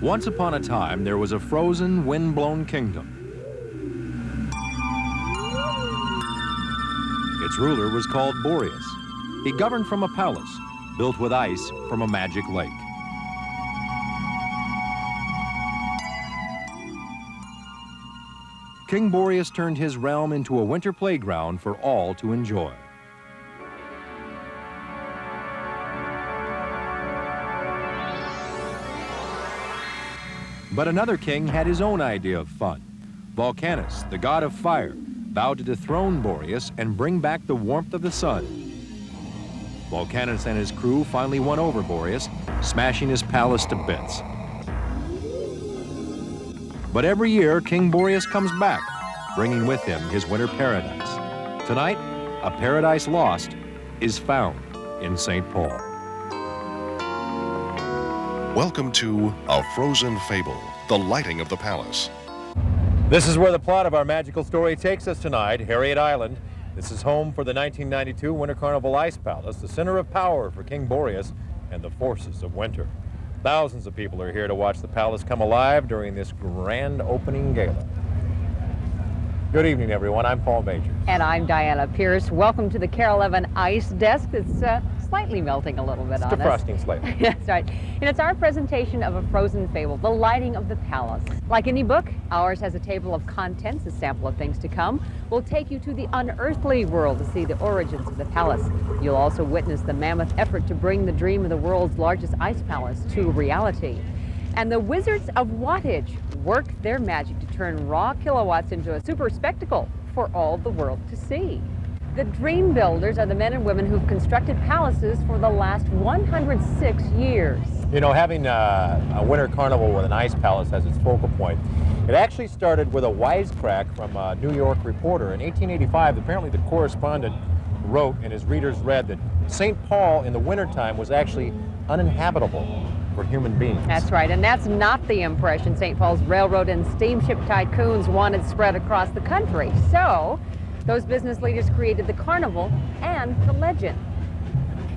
Once upon a time, there was a frozen, wind-blown kingdom. Its ruler was called Boreas. He governed from a palace built with ice from a magic lake. King Boreas turned his realm into a winter playground for all to enjoy. But another king had his own idea of fun. Vulcanus, the god of fire, vowed to dethrone Boreas and bring back the warmth of the sun. Vulcanus and his crew finally won over Boreas, smashing his palace to bits. But every year, King Boreas comes back, bringing with him his winter paradise. Tonight, a paradise lost is found in St. Paul. Welcome to A Frozen Fable, the lighting of the palace. This is where the plot of our magical story takes us tonight, Harriet Island. This is home for the 1992 Winter Carnival Ice Palace, the center of power for King Boreas and the forces of winter. Thousands of people are here to watch the palace come alive during this grand opening gala. Good evening, everyone. I'm Paul Major. And I'm Diana Pierce. Welcome to the KARE 11 Ice Desk. It's slightly melting a little bit on us. Defrosting slightly. That's right. And it's our presentation of A Frozen Fable, the lighting of the palace. Like any book, ours has a table of contents, a sample of things to come. We'll take you to the unearthly world to see the origins of the palace. You'll also witness the mammoth effort to bring the dream of the world's largest ice palace to reality. And the Wizards of Wattage work their magic to turn raw kilowatts into a super spectacle for all the world to see. The dream builders are the men and women who've constructed palaces for the last 106 years. You know, having a winter carnival with an ice palace as its focal point, it actually started with a wisecrack from a New York reporter. In 1885, apparently the correspondent wrote and his readers read that St. Paul in the wintertime was actually uninhabitable for human beings. That's right, and that's not the impression St. Paul's railroad and steamship tycoons wanted spread across the country. So, those business leaders created the carnival and the legend.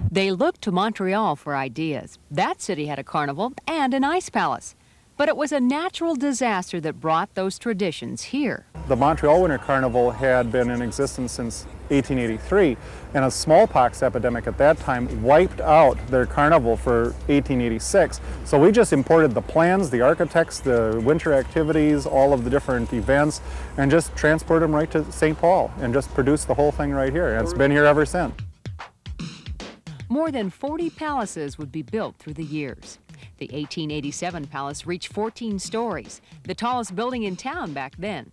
They looked to Montreal for ideas. That city had a carnival and an ice palace. But it was a natural disaster that brought those traditions here. The Montreal Winter Carnival had been in existence since 1883, and a smallpox epidemic at that time wiped out their carnival for 1886. So we just imported the plans, the architects, the winter activities, all of the different events, and just transported them right to St. Paul and just produced the whole thing right here. And it's been here ever since. More than 40 palaces would be built through the years. The 1887 palace reached 14 stories, the tallest building in town back then.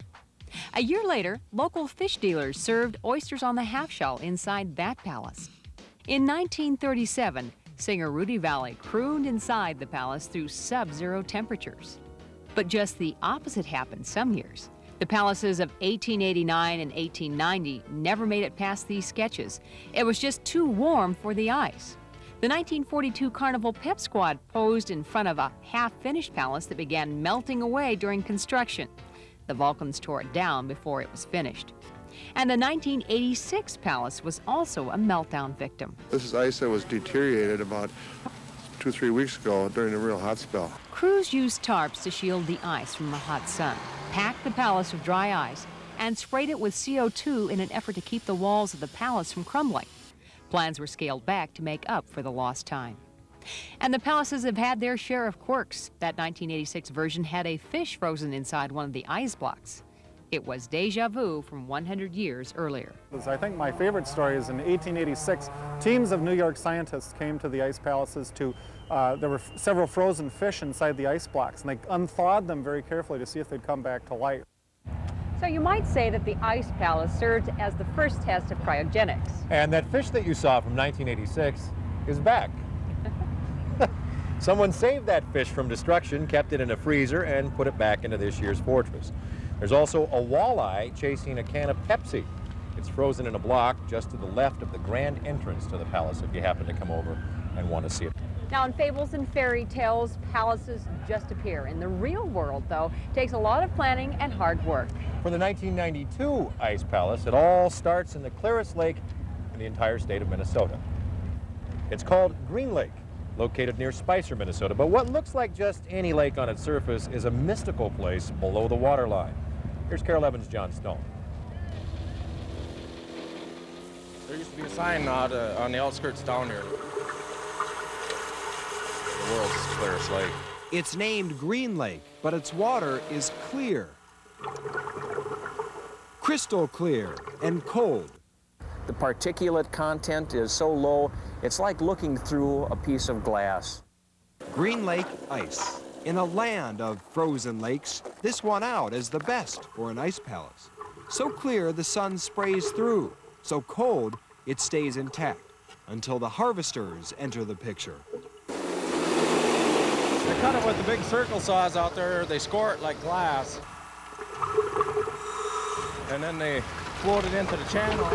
A year later, local fish dealers served oysters on the half-shell inside that palace. In 1937, singer Rudy Valley crooned inside the palace through sub-zero temperatures. But just the opposite happened some years. The palaces of 1889 and 1890 never made it past these sketches. It was just too warm for the ice. The 1942 Carnival Pep Squad posed in front of a half-finished palace that began melting away during construction. The Vulcans tore it down before it was finished. And the 1986 palace was also a meltdown victim. This is ice that was deteriorated about 2 or 3 weeks ago during a real hot spell. Crews used tarps to shield the ice from the hot sun, packed the palace with dry ice, and sprayed it with CO2 in an effort to keep the walls of the palace from crumbling. Plans were scaled back to make up for the lost time. And the palaces have had their share of quirks. That 1986 version had a fish frozen inside one of the ice blocks. It was deja vu from 100 years earlier. I think my favorite story is in 1886, teams of New York scientists came to the ice palaces to, there were several frozen fish inside the ice blocks, and they unthawed them very carefully to see if they'd come back to life. So you might say that the ice palace served as the first test of cryogenics. And that fish that you saw from 1986 is back. Someone saved that fish from destruction, kept it in a freezer, and put it back into this year's fortress. There's also a walleye chasing a can of Pepsi. It's frozen in a block just to the left of the grand entrance to the palace if you happen to come over and want to see it. Now, in fables and fairy tales, palaces just appear. In the real world, though, it takes a lot of planning and hard work. For the 1992 Ice Palace, it all starts in the clearest lake in the entire state of Minnesota. It's called Green Lake, located near Spicer, Minnesota. But what looks like just any lake on its surface is a mystical place below the waterline. Here's KARE 11's John Stone. There used to be a sign out on the outskirts down here. The world's clearest lake. It's named Green Lake, but its water is clear. Crystal clear and cold. The particulate content is so low, it's like looking through a piece of glass. Green Lake ice. In a land of frozen lakes, this won out as the best for an ice palace. So clear the sun sprays through, so cold it stays intact until the harvesters enter the picture. They cut it with the big circle saws out there. They score it like glass. And then they float it into the channel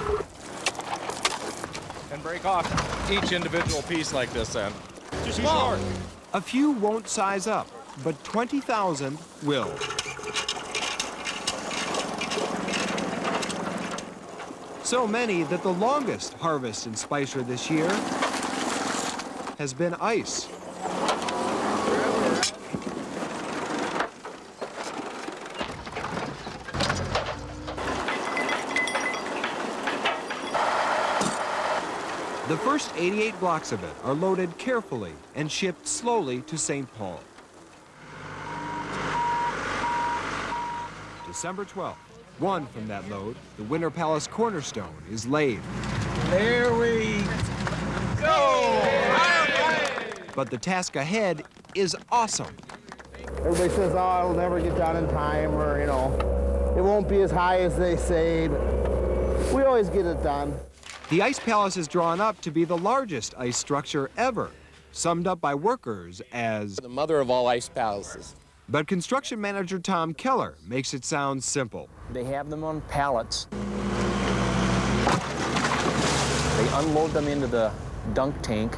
and break off each individual piece like this then. Too small. A few won't size up, but 20,000 will. So many that the longest harvest in Spicer this year has been ice. The first 88 blocks of it are loaded carefully and shipped slowly to St. Paul. December 12th, one from that load, the Winter Palace cornerstone, is laid. There we go! But the task ahead is awesome. Everybody says, oh, it'll never get done in time, or, you know, it won't be as high as they say, but we always get it done. The Ice Palace is drawn up to be the largest ice structure ever, summed up by workers as the mother of all ice palaces. But construction manager Tom Keller makes it sound simple. They have them on pallets. They unload them into the dunk tank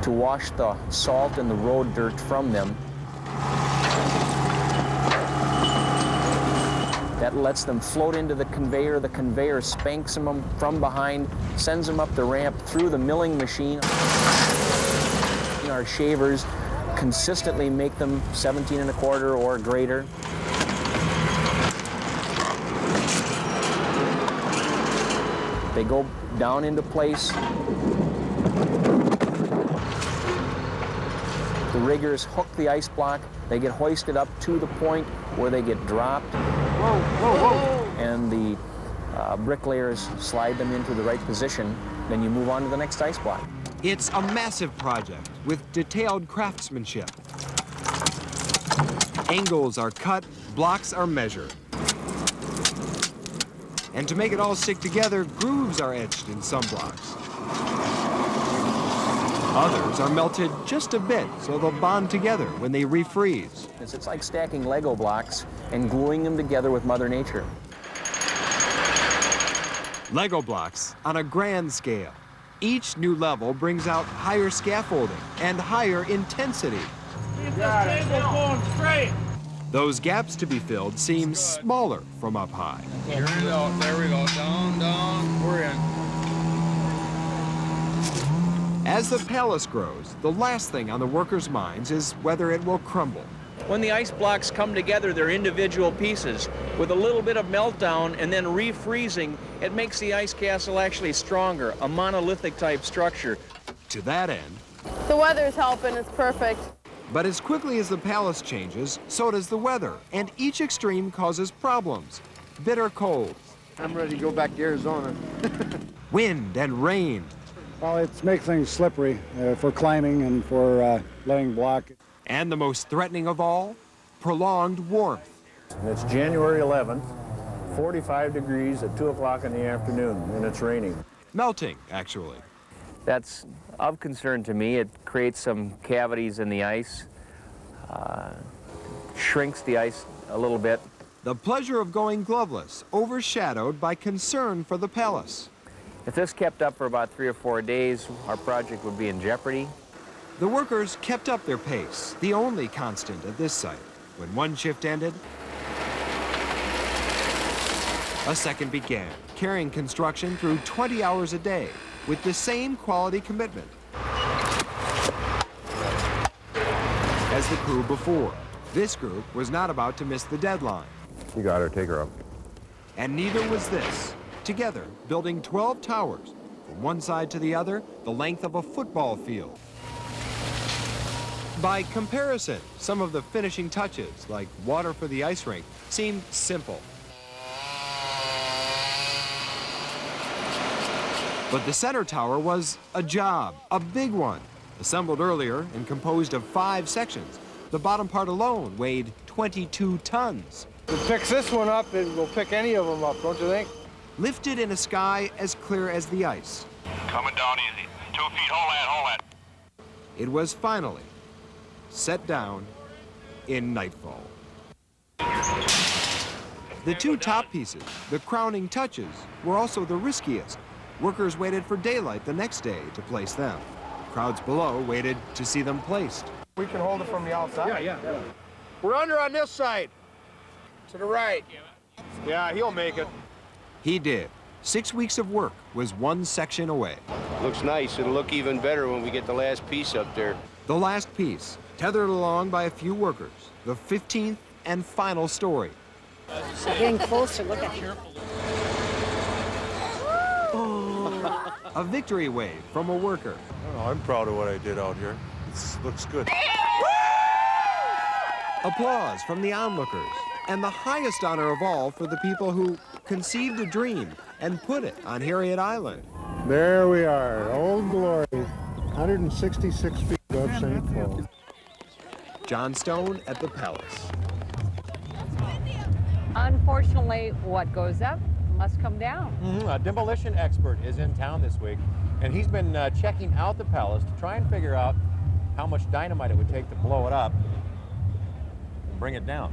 to wash the salt and the road dirt from them. That lets them float into the conveyor. The conveyor spanks them from behind, sends them up the ramp through the milling machine. Our shavers consistently make them 17 1/4 or greater. They go down into place. The riggers hook the ice block. They get hoisted up to the point where they get dropped. Whoa, whoa, whoa. And the bricklayers slide them into the right position. Then you move on to the next ice block. It's a massive project with detailed craftsmanship. Angles are cut, blocks are measured. And to make it all stick together, grooves are etched in some blocks. Others are melted just a bit so they'll bond together when they refreeze. It's like stacking Lego blocks and gluing them together with Mother Nature. Lego blocks on a grand scale. Each new level brings out higher scaffolding and higher intensity. Keep this table going straight. Those gaps to be filled seem smaller from up high. There we go. Down, down. We're in. As the palace grows, the last thing on the workers' minds is whether it will crumble. When the ice blocks come together, they're individual pieces. With a little bit of meltdown and then refreezing, it makes the ice castle actually stronger, a monolithic type structure. To that end, the weather's helping, it's perfect. But as quickly as the palace changes, so does the weather, and each extreme causes problems. Bitter cold. I'm ready to go back to Arizona. Wind and rain. Well, it's make things slippery for climbing and for laying block. And the most threatening of all, prolonged warmth. It's January 11th, 45 degrees at 2 o'clock in the afternoon, and it's raining. Melting, actually. That's of concern to me. It creates some cavities in the ice, shrinks the ice a little bit. The pleasure of going gloveless, overshadowed by concern for the palace. If this kept up for about 3 or 4 days, our project would be in jeopardy. The workers kept up their pace, the only constant at this site. When one shift ended, a second began, carrying construction through 20 hours a day with the same quality commitment. as the crew before. This group was not about to miss the deadline. You got her. Take her up. And neither was this. Together, building 12 towers, from one side to the other, the length of a football field. By comparison, some of the finishing touches, like water for the ice rink, seemed simple. But the center tower was a job, a big one. Assembled earlier and composed of 5 sections, the bottom part alone weighed 22 tons. We'll pick this one up and we'll pick any of them up, don't you think? Lifted in a sky as clear as the ice. Coming down easy. 2 feet. Hold that. It was finally set down in nightfall. The 2 top pieces, the crowning touches, were also the riskiest. Workers waited for daylight the next day to place them. Crowds below waited to see them placed. We can hold it from the outside. Yeah. We're under on this side. To the right. Yeah, he'll make it. He did. 6 weeks of work was 1 section away. Looks nice. It'll look even better when we get the last piece up there. The last piece, tethered along by a few workers, the 15th and final story. Getting closer, look at you. A victory wave from a worker. I'm proud of what I did out here. It looks good. Applause from the onlookers. And the highest honor of all for the people who conceived a dream and put it on Harriet Island. There we are, Old Glory, 166 feet above St. Paul. John Stone at the Palace. Unfortunately, what goes up must come down. A demolition expert is in town this week, and he's been checking out the palace to try and figure out how much dynamite it would take to blow it up and bring it down.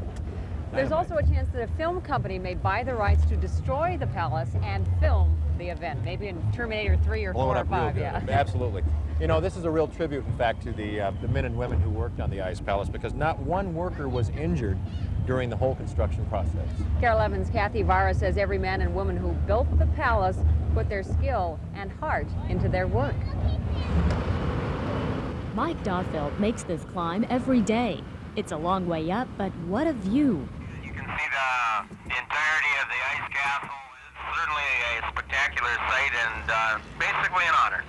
There's also a chance that a film company may buy the rights to destroy the palace and film the event, maybe in Terminator 3 or 4 or 5. Yeah. Absolutely. You know, this is a real tribute, in fact, to the men and women who worked on the Ice Palace, because not one worker was injured during the whole construction process. KARE 11's Kathy Vara says every man and woman who built the palace put their skill and heart into their work. Mike Dawfeld makes this climb every day. It's a long way up, but what a view. You can see the entirety of the ice castle. It's certainly a spectacular sight and basically an honor.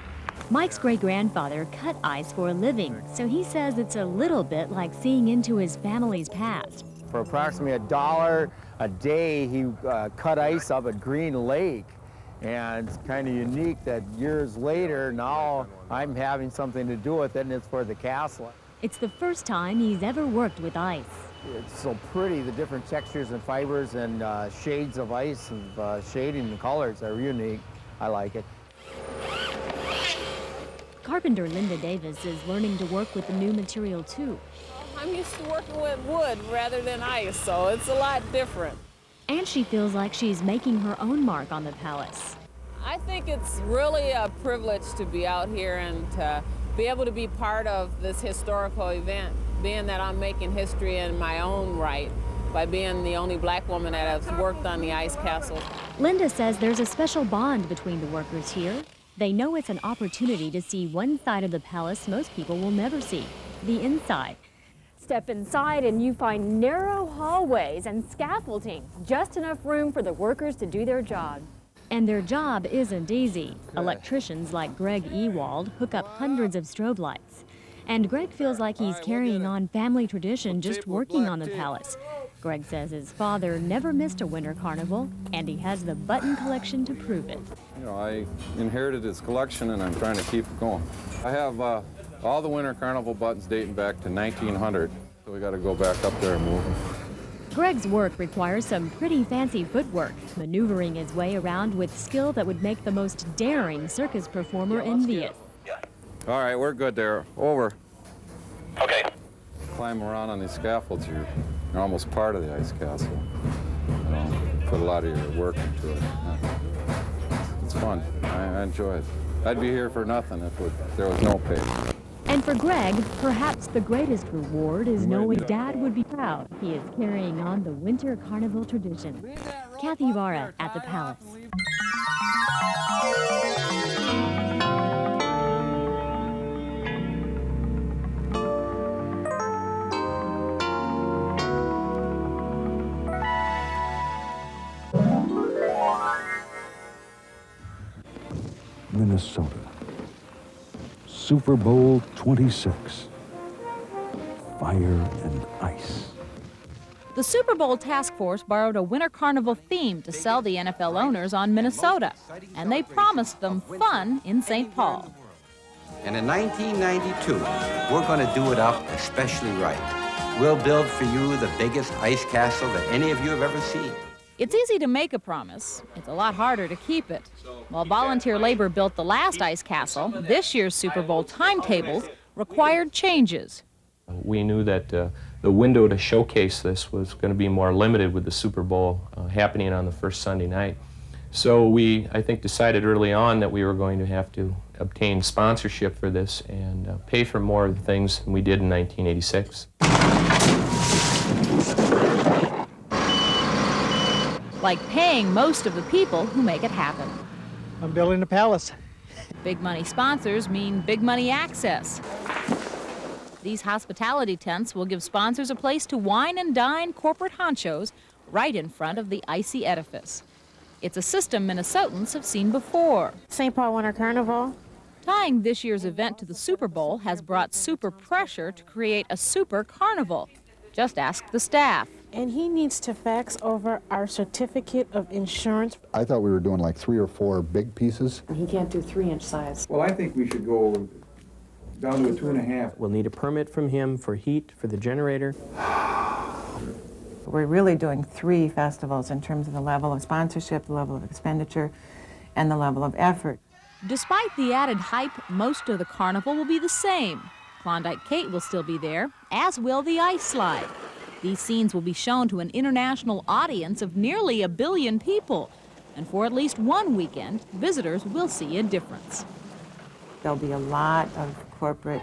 Mike's great-grandfather cut ice for a living, so he says it's a little bit like seeing into his family's past. For approximately $1 a day, he cut ice up at Green Lake. And it's kind of unique that years later, now I'm having something to do with it, and it's for the castle. It's the first time he's ever worked with ice. It's so pretty, the different textures and fibers and shades of ice and shading and colors are unique. I like it. Carpenter Linda Davis is learning to work with the new material too. I'm used to working with wood rather than ice, so it's a lot different. And she feels like she's making her own mark on the palace. I think it's really a privilege to be out here and to be able to be part of this historical event, being that I'm making history in my own right by being the only black woman that has worked on the ice castle. Linda says there's a special bond between the workers here. They know it's an opportunity to see one side of the palace most people will never see, the inside. Step inside and you find narrow hallways and scaffolding, just enough room for the workers to do their job. And their job isn't easy. Electricians like Greg Ewald hook up hundreds of strobe lights. And Greg feels like he's carrying on family tradition just working on the palace. Greg says his father never missed a winter carnival, and he has the button collection to prove it. You know, I inherited his collection, and I'm trying to keep it going. I have all the winter carnival buttons dating back to 1900, so we got to go back up there and move them. Greg's work requires some pretty fancy footwork, maneuvering his way around with skill that would make the most daring circus performer envious. All right, we're good there. Over. Okay. Climb around on these scaffolds, you're almost part of the ice castle. You know, put a lot of your work into it. It's fun. I enjoy it. I'd be here for nothing if there was no pay. And for Greg, perhaps the greatest reward is knowing Dad would be proud he is carrying on the Winter Carnival tradition. Kathy Vara at the Palace. Minnesota. Super Bowl 26. Fire and ice. The Super Bowl task force borrowed a Winter Carnival theme to sell the NFL owners on Minnesota, and they promised them fun in St. Paul. And in 1992, we're going to do it up especially right. We'll build for you the biggest ice castle that any of you have ever seen. It's easy to make a promise. It's a lot harder to keep it. While volunteer labor built the last ice castle, this year's Super Bowl timetables required changes. We knew that the window to showcase this was going to be more limited with the Super Bowl happening on the first Sunday night. So we, I think, decided early on that we were going to have to obtain sponsorship for this and pay for more of the things than we did in 1986. Like paying most of the people who make it happen. I'm building a palace. Big money sponsors mean big money access. These hospitality tents will give sponsors a place to wine and dine corporate honchos right in front of the icy edifice. It's a system Minnesotans have seen before. St. Paul Winter Carnival. Tying this year's event to the Super Bowl has brought super pressure to create a super carnival. Just ask the staff. And he needs to fax over our certificate of insurance. I thought we were doing like 3 or 4 big pieces. He can't do 3-inch size. Well, I think we should go down to a 2.5. We'll need a permit from him for heat, for the generator. We're really doing 3 festivals in terms of the level of sponsorship, the level of expenditure, and the level of effort. Despite the added hype, most of the carnival will be the same. Klondike Kate will still be there, as will the ice slide. These scenes will be shown to an international audience of nearly 1 billion people. And for at least one weekend, visitors will see a difference. There'll be a lot of corporate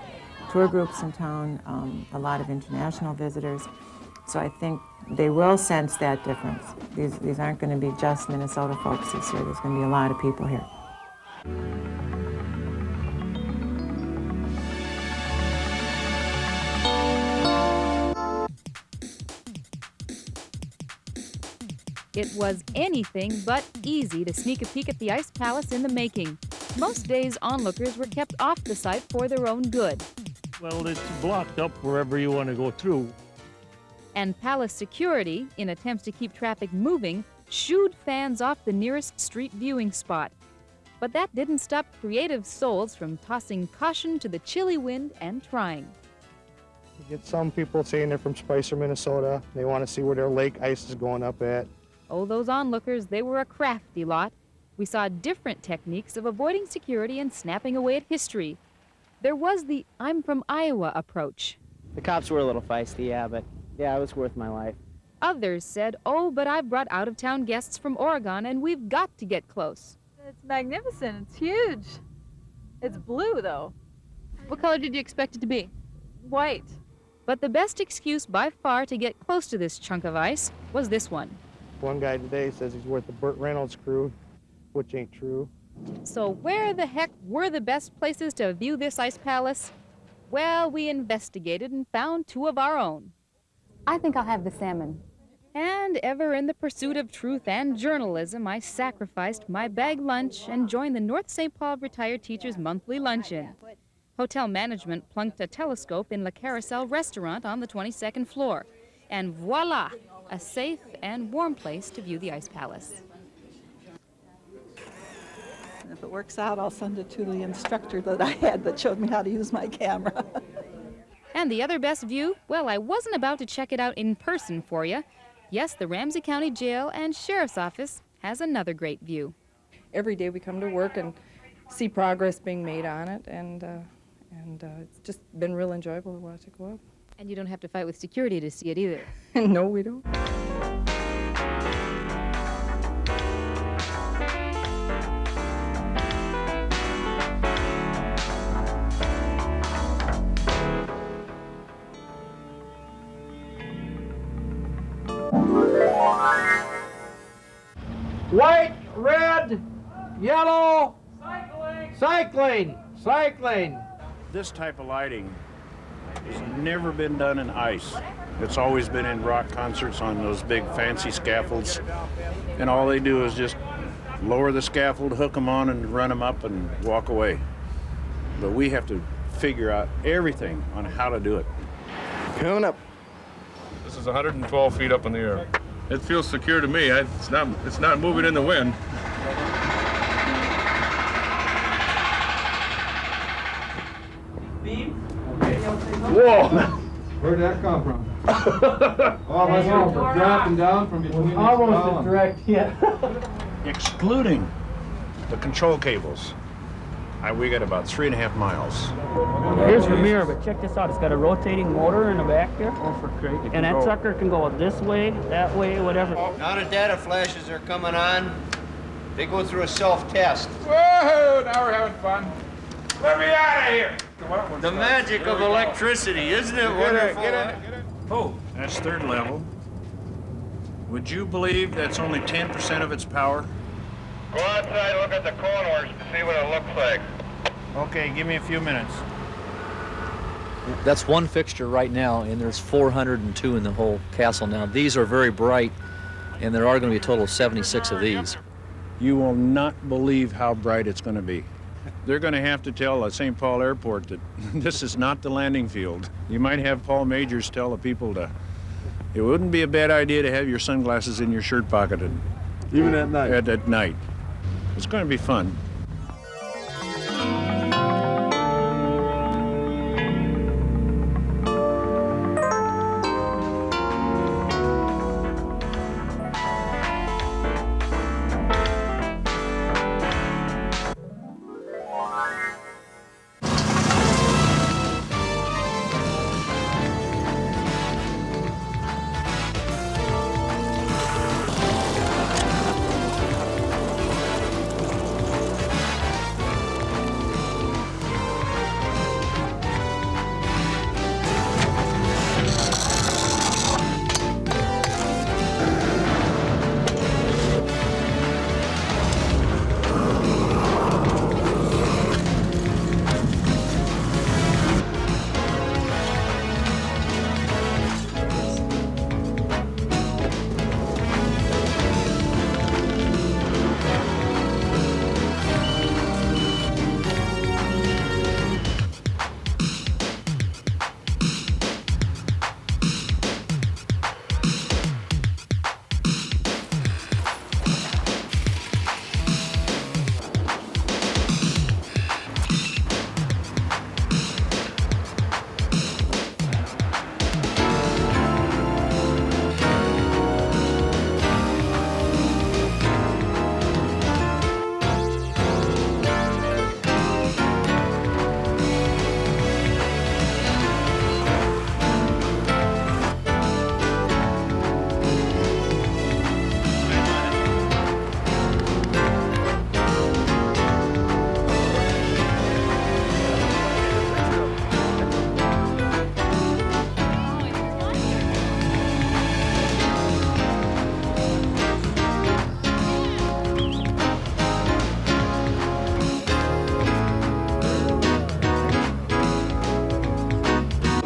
tour groups in town, a lot of international visitors. So I think they will sense that difference. These aren't going to be just Minnesota folks this year. There's going to be a lot of people here. It was anything but easy to sneak a peek at the Ice Palace in the making. Most days, onlookers were kept off the site for their own good. Well, it's blocked up wherever you want to go through. And palace security, in attempts to keep traffic moving, shooed fans off the nearest street viewing spot. But that didn't stop creative souls from tossing caution to the chilly wind and trying. You get some people saying they're from Spicer, Minnesota. They want to see where their lake ice is going up at. Oh, those onlookers, they were a crafty lot. We saw different techniques of avoiding security and snapping away at history. There was the I'm from Iowa approach. The cops were a little feisty, yeah, but yeah, it was worth my life. Others said, oh, but I've brought out-of-town guests from Oregon and we've got to get close. It's magnificent. It's huge. It's blue, though. What color did you expect it to be? White. But the best excuse by far to get close to this chunk of ice was this one. One guy today says he's worth the Burt Reynolds crew, which ain't true. So where the heck were the best places to view this ice palace? Well, we investigated and found 2 of our own. I think I'll have the salmon. And ever in the pursuit of truth and journalism, I sacrificed my bag lunch and joined the North St. Paul Retired Teachers Monthly Luncheon. Hotel management plunked a telescope in La Carousel restaurant on the 22nd floor. And voila, a safe and warm place to view the Ice Palace. And if it works out, I'll send it to the instructor that I had that showed me how to use my camera. And the other best view? Well, I wasn't about to check it out in person for you. Yes, the Ramsey County Jail and Sheriff's Office has another great view. Every day we come to work and see progress being made on it, and it's just been real enjoyable to watch it go up. And you don't have to fight with security to see it either. No, we don't. White, red, yellow, cycling. This type of lighting has never been done in ice. It's always been in rock concerts on those big fancy scaffolds. And all they do is just lower the scaffold, hook them on, and run them up and walk away. But we have to figure out everything on how to do it. Coming up. This is 112 feet up in the air. It feels secure to me. It's not moving in the wind. Whoa! Where'd that come from? Oh, that's dropping down from between these Almost columns. a direct hit. Excluding the control cables, we got about 3.5 miles. Here's the mirror, but check this out. It's got a rotating motor in the back there. Oh, for great. And that sucker can go this way, that way, whatever. Now the data flashes are coming on. They go through a self-test. Whoa! Now we're having fun. Let me out of here! Come on, The magic of electricity, isn't it wonderful? Get in. Oh, that's third level. Would you believe that's only 10% of its power? Go outside and look at the corners to see what it looks like. Okay, give me a few minutes. That's one fixture right now, and there's 402 in the whole castle now. These are very bright, and there are going to be a total of 76 of these. You will not believe how bright it's going to be. They're going to have to tell St. Paul Airport that this is not the landing field. You might have Paul Majors tell the people it wouldn't be a bad idea to have your sunglasses in your shirt pocket. Even at night? At night. It's going to be fun.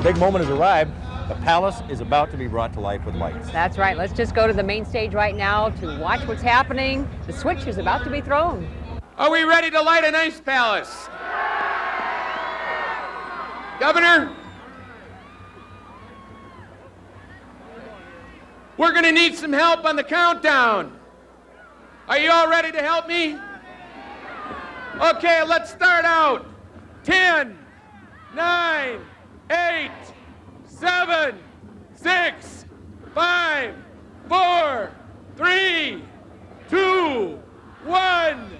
The big moment has arrived. The palace is about to be brought to life with lights. That's right. Let's just go to the main stage right now to watch what's happening. The switch is about to be thrown. Are we ready to light an ice palace? Governor? We're going to need some help on the countdown. Are you all ready to help me? Okay, let's start out. 10, 9, 8, 7, 6, 5, 4, 3, 2, 1.